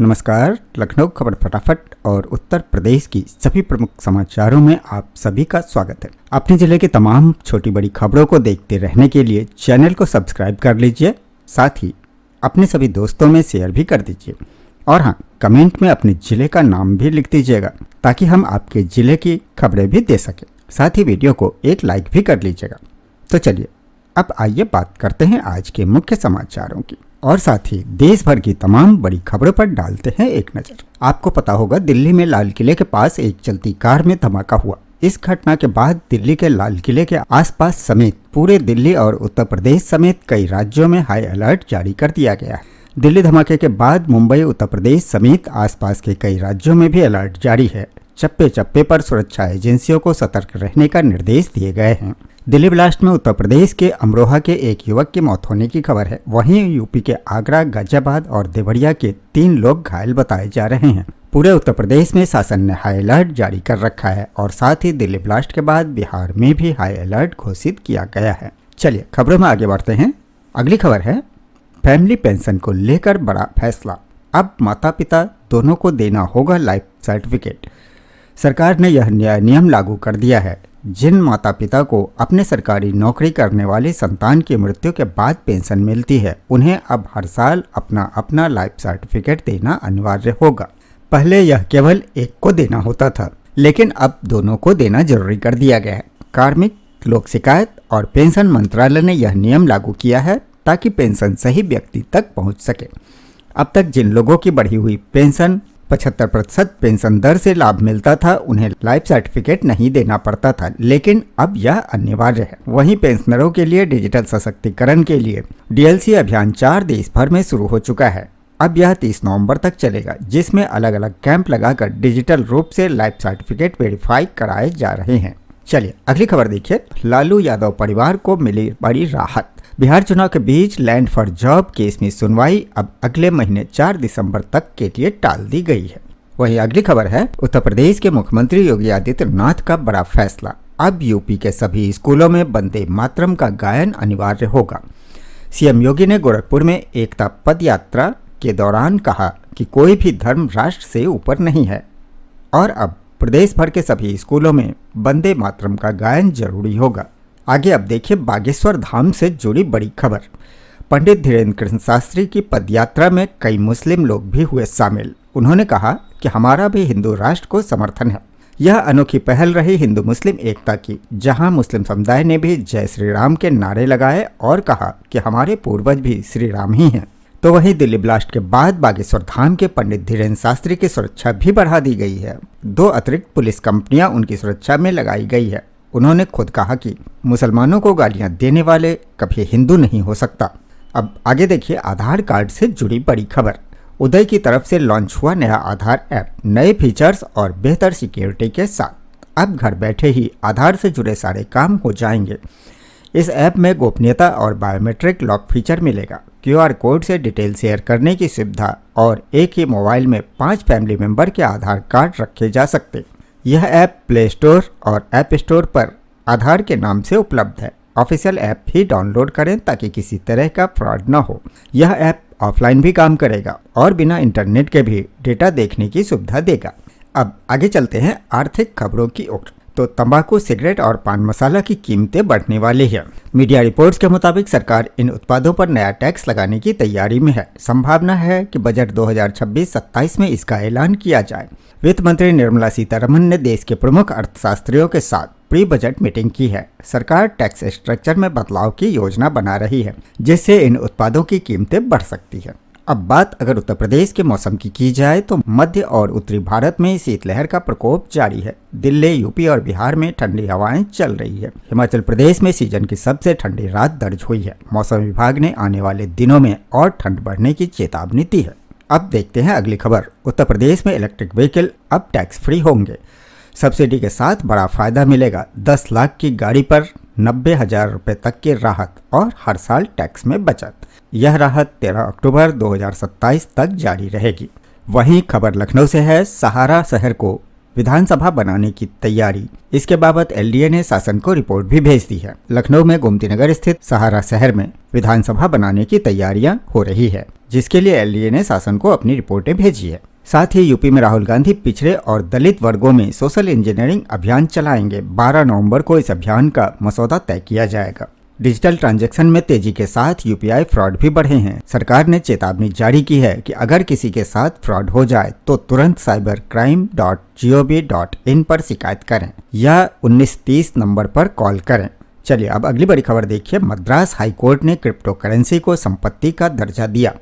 नमस्कार। लखनऊ खबर फटाफट और उत्तर प्रदेश की सभी प्रमुख समाचारों में आप सभी का स्वागत है। अपने जिले की तमाम छोटी बड़ी खबरों को देखते रहने के लिए चैनल को सब्सक्राइब कर लीजिए, साथ ही अपने सभी दोस्तों में शेयर भी कर दीजिए और हाँ, कमेंट में अपने जिले का नाम भी लिख दीजिएगा ताकि हम आपके जिले की खबरें भी दे सकें। साथ ही वीडियो को एक लाइक भी कर लीजिएगा। तो चलिए अब आइए बात करते हैं आज के मुख्य समाचारों की और साथ ही देश भर की तमाम बड़ी खबरों पर डालते हैं एक नजर। आपको पता होगा, दिल्ली में लाल किले के पास एक चलती कार में धमाका हुआ। इस घटना के बाद दिल्ली के लाल किले के आसपास समेत पूरे दिल्ली और उत्तर प्रदेश समेत कई राज्यों में हाई अलर्ट जारी कर दिया गया है। दिल्ली धमाके के बाद मुंबई, उत्तर प्रदेश समेत आसपास के कई राज्यों में भी अलर्ट जारी है। चप्पे चप्पे पर सुरक्षा एजेंसियों को सतर्क रहने का निर्देश दिए गए हैं। दिल्ली ब्लास्ट में उत्तर प्रदेश के अमरोहा के एक युवक की मौत होने की खबर है। वहीं यूपी के आगरा, गाजियाबाद और देवरिया के 3 लोग घायल बताए जा रहे हैं। पूरे उत्तर प्रदेश में शासन ने हाई अलर्ट जारी कर रखा है और साथ ही दिल्ली ब्लास्ट के बाद बिहार में भी हाई अलर्ट घोषित किया गया है। चलिए खबरों में आगे बढ़ते हैं। अगली खबर है फैमिली पेंशन को लेकर बड़ा फैसला। अब माता पिता दोनों को देना होगा लाइफ सर्टिफिकेट। सरकार ने यह नया नियम लागू कर दिया है। जिन माता पिता को अपने सरकारी नौकरी करने वाली संतान की मृत्यु के बाद पेंशन मिलती है, उन्हें अब हर साल अपना अपना लाइफ सर्टिफिकेट देना अनिवार्य होगा। पहले यह केवल एक को देना होता था, लेकिन अब दोनों को देना जरूरी कर दिया गया है। कार्मिक, लोक शिकायत और पेंशन मंत्रालय ने यह नियम लागू किया है ताकि पेंशन सही व्यक्ति तक पहुंच सके। अब तक जिन लोगों की बढ़ी हुई पेंशन 75% पेंशन दर से लाभ मिलता था, उन्हें लाइफ सर्टिफिकेट नहीं देना पड़ता था, लेकिन अब यह अनिवार्य है। वहीं पेंशनरों के लिए डिजिटल सशक्तिकरण के लिए डीएलसी अभियान 4 देश भर में शुरू हो चुका है। अब यह 30 नवंबर तक चलेगा, जिसमें अलग अलग कैंप लगाकर डिजिटल रूप से लाइफ सर्टिफिकेट वेरीफाई कराए जा रहे हैं। चलिए अगली खबर देखिए। लालू यादव परिवार को मिली बड़ी राहत। बिहार चुनाव के बीच लैंड फॉर जॉब केस में सुनवाई अब अगले महीने 4 दिसंबर तक के लिए टाल दी गई है। वहीं अगली खबर है उत्तर प्रदेश के मुख्यमंत्री योगी आदित्यनाथ का बड़ा फैसला। अब यूपी के सभी स्कूलों में वंदे मातरम का गायन अनिवार्य होगा। सीएम योगी ने गोरखपुर में एकता पद यात्रा के दौरान कहा कि कोई भी धर्म राष्ट्र से ऊपर नहीं है और अब प्रदेश भर के सभी स्कूलों में वंदे मातरम का गायन जरूरी होगा। आगे अब देखिए बागेश्वर धाम से जुड़ी बड़ी खबर। पंडित धीरेन्द्र कृष्ण शास्त्री की पदयात्रा में कई मुस्लिम लोग भी हुए शामिल। उन्होंने कहा कि हमारा भी हिंदू राष्ट्र को समर्थन है। यह अनोखी पहल रही हिंदू मुस्लिम एकता की, जहां मुस्लिम समुदाय ने भी जय श्री राम के नारे लगाए और कहा कि हमारे पूर्वज भी श्री राम ही हैं। तो वहीं दिल्ली ब्लास्ट के बाद बागेश्वर धाम के पंडित धीरेन्द्र शास्त्री की सुरक्षा भी बढ़ा दी गई है। 2 अतिरिक्त पुलिस कंपनियां उनकी सुरक्षा में लगाई गई है। उन्होंने खुद कहा कि मुसलमानों को गालियां देने वाले कभी हिंदू नहीं हो सकता। अब आगे देखिए आधार कार्ड से जुड़ी बड़ी खबर। उदय की तरफ से लॉन्च हुआ नया आधार ऐप, नए फीचर्स और बेहतर सिक्योरिटी के साथ। अब घर बैठे ही आधार से जुड़े सारे काम हो जाएंगे। इस ऐप में गोपनीयता और बायोमेट्रिक लॉक फीचर मिलेगा। QR कोड से डिटेल शेयर करने की सुविधा और एक ही मोबाइल में 5 फैमिली मेंबर के आधार कार्ड रखे जा सकते। यह ऐप प्ले स्टोर और ऐप स्टोर पर आधार के नाम से उपलब्ध है। ऑफिशियल ऐप ही डाउनलोड करें ताकि किसी तरह का फ्रॉड न हो। यह ऐप ऑफलाइन भी काम करेगा और बिना इंटरनेट के भी डेटा देखने की सुविधा देगा। अब आगे चलते हैं आर्थिक खबरों की ओर। तो तंबाकू, सिगरेट और पान मसाला की कीमतें बढ़ने वाली है। मीडिया रिपोर्ट्स के मुताबिक सरकार इन उत्पादों पर नया टैक्स लगाने की तैयारी में है। संभावना है कि बजट 2026-27 में इसका ऐलान किया जाए। वित्त मंत्री निर्मला सीतारमण ने देश के प्रमुख अर्थशास्त्रियों के साथ प्री बजट मीटिंग की है। सरकार टैक्स स्ट्रक्चर में बदलाव की योजना बना रही है, जिससे इन उत्पादों की कीमतें बढ़ सकती है। अब बात अगर उत्तर प्रदेश के मौसम की जाए तो मध्य और उत्तरी भारत में शीतलहर का प्रकोप जारी है। दिल्ली, यूपी और बिहार में ठंडी हवाएं चल रही है। हिमाचल प्रदेश में सीजन की सबसे ठंडी रात दर्ज हुई है। मौसम विभाग ने आने वाले दिनों में और ठंड बढ़ने की चेतावनी दी है। अब देखते हैं अगली खबर। उत्तर प्रदेश में इलेक्ट्रिक व्हीकल अब टैक्स फ्री होंगे। सब्सिडी के साथ बड़ा फायदा मिलेगा। 10 लाख की गाड़ी पर 90,000 रुपए तक की राहत और हर साल टैक्स में बचत। यह राहत 13 अक्टूबर 2027 तक जारी रहेगी। वहीं खबर लखनऊ से है। सहारा शहर को विधानसभा बनाने की तैयारी। इसके बाबत एलडीए ने शासन को रिपोर्ट भी भेज दी है। लखनऊ में गोमती नगर स्थित सहारा शहर में विधानसभा बनाने की तैयारियां हो रही है। जिसके लिए एलडीए ने शासन को अपनी रिपोर्टें भेजी है। साथ ही यूपी में राहुल गांधी पिछड़े और दलित वर्गों में सोशल इंजीनियरिंग अभियान चलाएंगे। 12 नवंबर को इस अभियान का मसौदा तय किया जाएगा। डिजिटल ट्रांजैक्शन में तेजी के साथ यूपीआई फ्रॉड भी बढ़े हैं। सरकार ने चेतावनी जारी की है कि अगर किसी के साथ फ्रॉड हो जाए तो तुरंत cybercrime.gov.in पर शिकायत करें या 1930 नंबर पर कॉल करें। चलिए अब अगली बड़ी खबर देखिए। मद्रास हाईकोर्ट ने क्रिप्टो करेंसी को संपत्ति का दर्जा दिया।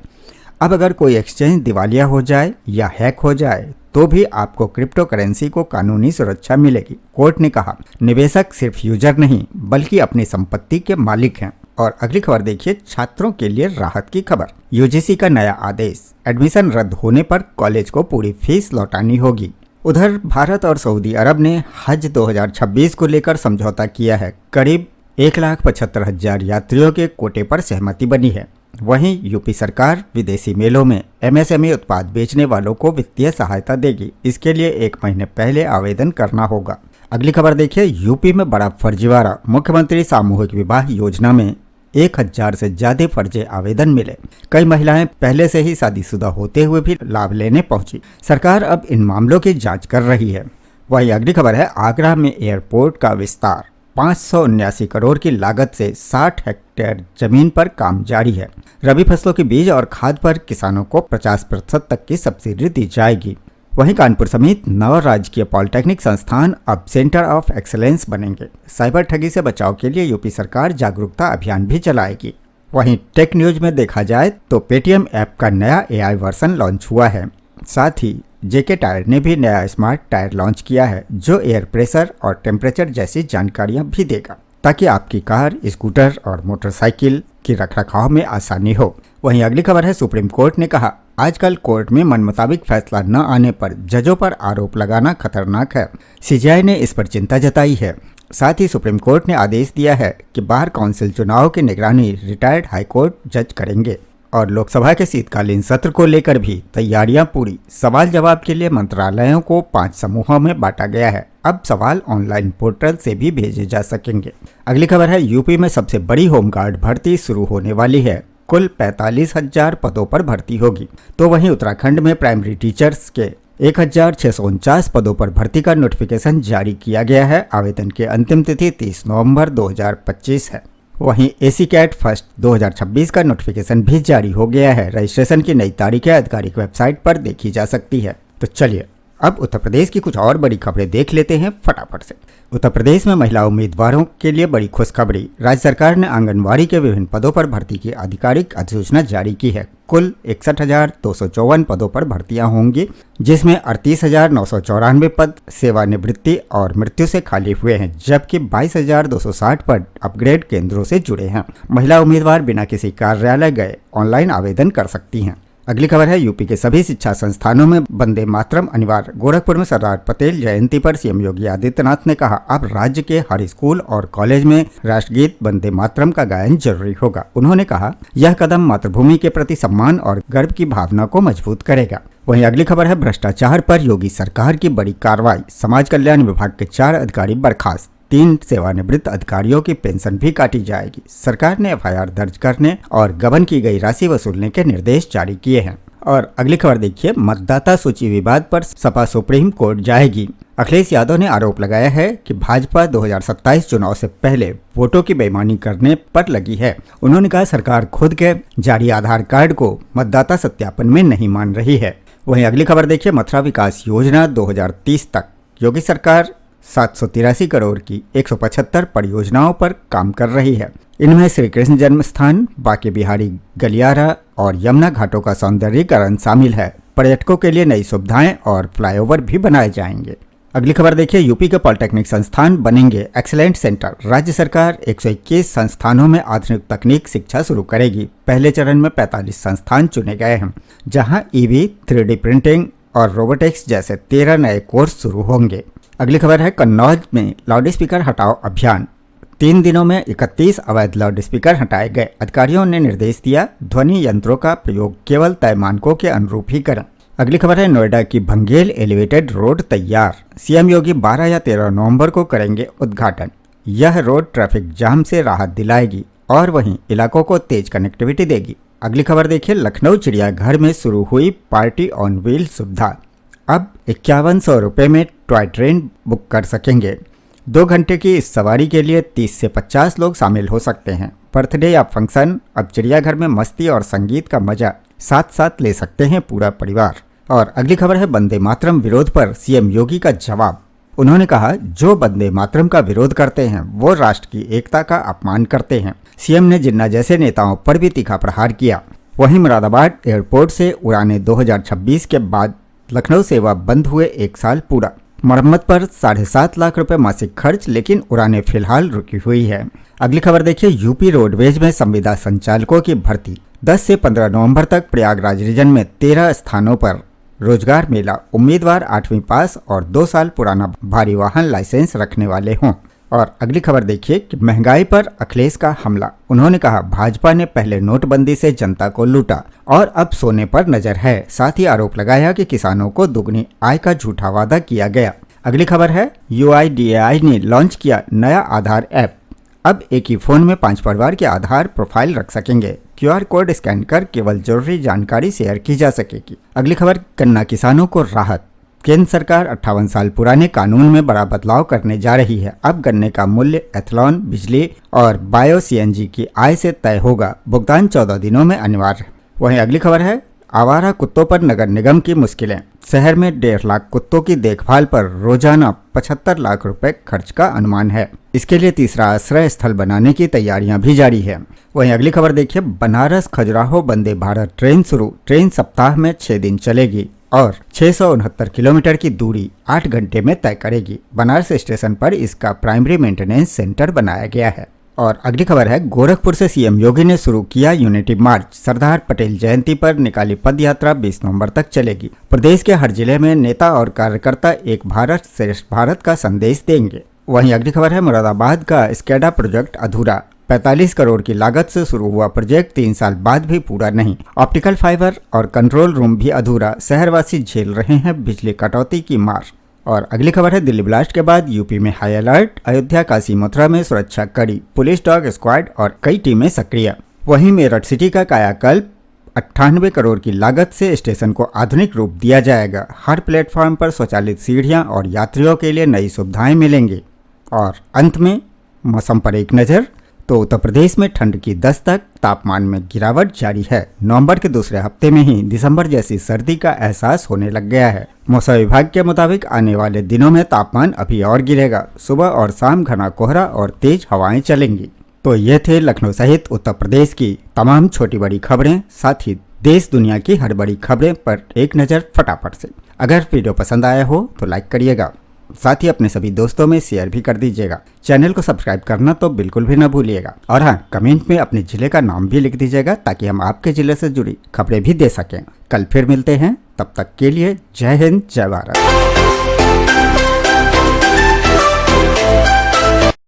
अब अगर कोई एक्सचेंज दिवालिया हो जाए या हैक हो जाए तो भी आपको क्रिप्टो करेंसी को कानूनी सुरक्षा मिलेगी। कोर्ट ने कहा, निवेशक सिर्फ यूजर नहीं बल्कि अपनी संपत्ति के मालिक हैं। और अगली खबर देखिए, छात्रों के लिए राहत की खबर। यूजीसी का नया आदेश, एडमिशन रद्द होने पर कॉलेज को पूरी फीस लौटानी होगी। उधर भारत और सऊदी अरब ने हज 2026 को लेकर समझौता किया है। करीब 1,75,000 यात्रियों के कोटे पर सहमति बनी है। वहीं यूपी सरकार विदेशी मेलों में एमएसएमई उत्पाद बेचने वालों को वित्तीय सहायता देगी। इसके लिए 1 महीने पहले आवेदन करना होगा। अगली खबर देखिए, यूपी में बड़ा फर्जीवाड़ा। मुख्यमंत्री सामूहिक विवाह योजना में 1,000 से ज्यादा फर्जी आवेदन मिले। कई महिलाएं पहले से ही शादीशुदा होते हुए भी लाभ लेने पहुंची। सरकार अब इन मामलों की जांच कर रही है। वहीं अगली खबर है, आगरा में एयरपोर्ट का विस्तार। 579 करोड़ की लागत से 60 हेक्टेयर जमीन पर काम जारी है। रबी फसलों के बीज और खाद पर किसानों को 50% तक की सब्सिडी दी जाएगी। वहीं कानपुर समेत 9 राजकीय पॉलिटेक्निक संस्थान अब सेंटर ऑफ एक्सीलेंस बनेंगे। साइबर ठगी से बचाव के लिए यूपी सरकार जागरूकता अभियान भी चलाएगी। वहीं टेक न्यूज में देखा जाए तो पेटीएम ऐप का नया एआई वर्जन लॉन्च हुआ है। साथ ही जेके टायर ने भी नया स्मार्ट टायर लॉन्च किया है जो एयर प्रेशर और टेम्परेचर जैसी जानकारियां भी देगा ताकि आपकी कार, स्कूटर और मोटरसाइकिल की रखरखाव में आसानी हो। वहीं अगली खबर है, सुप्रीम कोर्ट ने कहा, आजकल कोर्ट में मन मुताबिक फैसला न आने पर जजों पर आरोप लगाना खतरनाक है। सीजीआई ने इस पर चिंता जताई है। साथ ही सुप्रीम कोर्ट ने आदेश दिया है कि बार काउंसिल चुनाव की निगरानी रिटायर्ड हाईकोर्ट जज करेंगे। और लोकसभा के शीतकालीन सत्र को लेकर भी तैयारियां पूरी। सवाल जवाब के लिए मंत्रालयों को 5 समूहों में बांटा गया है। अब सवाल ऑनलाइन पोर्टल से भी भेजे जा सकेंगे। अगली खबर है, यूपी में सबसे बड़ी होमगार्ड भर्ती शुरू होने वाली है। कुल 45,000 पदों पर भर्ती होगी। तो वहीं उत्तराखंड में प्राइमरी टीचर्स के 1,649 पदों पर भर्ती का नोटिफिकेशन जारी किया गया है। आवेदन की अंतिम तिथि 30 नवंबर 2025 है। वहीं एसी कैट फर्स्ट 2026 का नोटिफिकेशन भी जारी हो गया है। रजिस्ट्रेशन की नई तारीखें आधिकारिक वेबसाइट पर देखी जा सकती है। तो चलिए अब उत्तर प्रदेश की कुछ और बड़ी खबरें देख लेते हैं फटाफट से। उत्तर प्रदेश में महिला उम्मीदवारों के लिए बड़ी खुशखबरी। राज्य सरकार ने आंगनबाड़ी के विभिन्न पदों पर भर्ती की आधिकारिक अधिसूचना जारी की है। कुल 61,254 पदों पर भर्तियां होंगी, जिसमें 38,994 पद सेवानिवृत्ति और मृत्यु से खाली हुए हैं, जबकि 22,260 पद अपग्रेड केंद्रों से जुड़े हैं। महिला उम्मीदवार बिना किसी कार्यालय गए ऑनलाइन आवेदन कर सकती हैं। अगली खबर है, यूपी के सभी शिक्षा संस्थानों में वंदे मातरम अनिवार्य। गोरखपुर में सरदार पटेल जयंती पर सीएम योगी आदित्यनाथ ने कहा, अब राज्य के हर स्कूल और कॉलेज में राष्ट्रगीत वंदे मातरम का गायन जरूरी होगा। उन्होंने कहा, यह कदम मातृभूमि के प्रति सम्मान और गर्व की भावना को मजबूत करेगा। वहीं अगली खबर है, भ्रष्टाचार पर योगी सरकार की बड़ी कार्रवाई। समाज कल्याण विभाग के 4 अधिकारी बर्खास्त, 3 सेवानिवृत्त अधिकारियों की पेंशन भी काटी जाएगी। सरकार ने एफआईआर दर्ज करने और गबन की गई राशि वसूलने के निर्देश जारी किए हैं। और अगली खबर देखिए, मतदाता सूची विवाद पर सपा सुप्रीम कोर्ट जाएगी। अखिलेश यादव ने आरोप लगाया है कि भाजपा 2027 चुनाव से पहले वोटों की बेईमानी करने पर लगी है। उन्होंने कहा, सरकार खुद के जारी आधार कार्ड को मतदाता सत्यापन में नहीं मान रही है। वहीं अगली खबर देखिए, मथुरा विकास योजना 2030 तक। योगी सरकार 783 करोड़ की 175 परियोजनाओं पर काम कर रही है। इनमें श्री कृष्ण जन्म स्थान, बांके बिहारी गलियारा और यमुना घाटों का सौंदर्यीकरण शामिल है। पर्यटकों के लिए नई सुविधाएं और फ्लाईओवर भी बनाए जाएंगे। अगली खबर देखिए, यूपी के पॉलिटेक्निक संस्थान बनेंगे एक्सीलेंट सेंटर। राज्य सरकार 121 संस्थानों में आधुनिक तकनीक शिक्षा शुरू करेगी। पहले चरण में 45 संस्थान चुने गए हैं, जहां ईवी, 3D प्रिंटिंग और रोबोटिक्स जैसे 13 नए कोर्स शुरू होंगे। अगली खबर है, कन्नौज में लाउड स्पीकर हटाओ अभियान। 3 दिनों में 31 अवैध लाउड स्पीकर हटाए गए। अधिकारियों ने निर्देश दिया, ध्वनि यंत्रों का प्रयोग केवल तय मानकों के अनुरूप ही करें। अगली खबर है, नोएडा की भंगेल एलिवेटेड रोड तैयार। सीएम योगी 12 या 13 नवंबर को करेंगे उद्घाटन। यह रोड ट्रैफिक जाम से राहत दिलाएगी और वहीं इलाकों को तेज कनेक्टिविटी देगी। अगली खबर देखिए, लखनऊ चिड़ियाघर में शुरू हुई पार्टी ऑन व्हील सुविधा। अब 5100 रुपये में टॉय ट्रेन बुक कर सकेंगे। 2 घंटे की इस सवारी के लिए 30 से 50 लोग शामिल हो सकते हैं। बर्थडे या फंक्शन, अब चिड़ियाघर में मस्ती और संगीत का मजा साथ साथ ले सकते हैं पूरा परिवार। और अगली खबर है, वंदे मातरम विरोध पर सीएम योगी का जवाब। उन्होंने कहा, जो वंदे मातरम का विरोध करते हैं वो राष्ट्र की एकता का अपमान करते हैं। सीएम ने जिन्ना जैसे नेताओं पर भी तीखा प्रहार किया। वहीं मुरादाबाद एयरपोर्ट से उड़ानें 2026 के बाद लखनऊ सेवा बंद हुए 1 साल पूरा। मरम्मत पर 7.5 लाख रुपए मासिक खर्च, लेकिन उड़ानें फिलहाल रुकी हुई है। अगली खबर देखिए, यूपी रोडवेज में संविदा संचालकों की भर्ती। 10 से 15 नवंबर तक प्रयागराज रीजन में 13 स्थानों पर रोजगार मेला। उम्मीदवार 8वीं पास और 2 साल पुराना भारी वाहन लाइसेंस रखने वाले हों। और अगली खबर देखिए कि महंगाई पर अखिलेश का हमला। उन्होंने कहा, भाजपा ने पहले नोटबंदी से जनता को लूटा और अब सोने पर नजर है। साथ ही आरोप लगाया कि किसानों को दुगनी आय का झूठा वादा किया गया। अगली खबर है, UIDAI ने लॉन्च किया नया आधार ऐप। अब एक ही फोन में 5 परिवार के आधार प्रोफाइल रख सकेंगे। QR कोड स्कैन कर केवल जरूरी जानकारी शेयर की जा सकेगी। अगली खबर, गन्ना किसानों को राहत। केंद्र सरकार 58 साल पुराने कानून में बड़ा बदलाव करने जा रही है। अब गन्ने का मूल्य एथलॉन, बिजली और बायो CNG की आय से तय होगा। भुगतान 14 दिनों में अनिवार्य। वहीं अगली खबर है, आवारा कुत्तों पर नगर निगम की मुश्किलें। शहर में 1.5 लाख कुत्तों की देखभाल पर रोजाना 75 लाख रुपए खर्च का अनुमान है। इसके लिए तीसरा आश्रय स्थल बनाने की तैयारियां भी जारी है। वहीं अगली खबर देखिए, बनारस खजुराहो वंदे भारत ट्रेन शुरू। ट्रेन सप्ताह में 6 दिन चलेगी और 669 किलोमीटर की दूरी 8 घंटे में तय करेगी। बनारस स्टेशन पर इसका प्राइमरी मेंटेनेंस सेंटर बनाया गया है। और अगली खबर है, गोरखपुर से सीएम योगी ने शुरू किया यूनिटी मार्च। सरदार पटेल जयंती पर निकाली पद यात्रा 20 नवंबर तक चलेगी। प्रदेश के हर जिले में नेता और कार्यकर्ता एक भारत श्रेष्ठ भारत का संदेश देंगे। वहीं अगली खबर है, मुरादाबाद का स्केडा प्रोजेक्ट अधूरा। 45 करोड़ की लागत से शुरू हुआ प्रोजेक्ट 3 साल बाद भी पूरा नहीं। ऑप्टिकल फाइबर और कंट्रोल रूम भी अधूरा। शहरवासी झेल रहे हैं बिजली कटौती की मार। और अगली खबर है, दिल्ली ब्लास्ट के बाद यूपी में हाई अलर्ट। अयोध्या, काशी, मथुरा में सुरक्षा कड़ी। पुलिस, डॉग स्क्वाड और कई टीमें सक्रिय। वहीं मेरठ सिटी का कायाकल्प। 98 करोड़ की लागत से स्टेशन को आधुनिक रूप दिया जाएगा। हर प्लेटफॉर्म पर स्वचालित सीढ़ियां और यात्रियों के लिए नई सुविधाएं मिलेंगी। और अंत में मौसम पर एक नज़र, तो उत्तर प्रदेश में ठंड की दस्तक, तापमान में गिरावट जारी है। नवंबर के दूसरे हफ्ते में ही दिसंबर जैसी सर्दी का एहसास होने लग गया है। मौसम विभाग के मुताबिक आने वाले दिनों में तापमान अभी और गिरेगा। सुबह और शाम घना कोहरा और तेज हवाएं चलेंगी। तो ये थे लखनऊ सहित उत्तर प्रदेश की तमाम छोटी बड़ी खबरें, साथ ही देश दुनिया की हर बड़ी खबरें पर एक नज़र फटाफट से। अगर वीडियो पसंद आया हो तो लाइक करिएगा, साथ ही अपने सभी दोस्तों में शेयर भी कर दीजिएगा। चैनल को सब्सक्राइब करना तो बिल्कुल भी ना भूलिएगा। और हाँ, कमेंट में अपने जिले का नाम भी लिख दीजिएगा ताकि हम आपके जिले से जुड़ी खबरें भी दे सकें। कल फिर मिलते हैं, तब तक के लिए जय हिंद, जय भारत।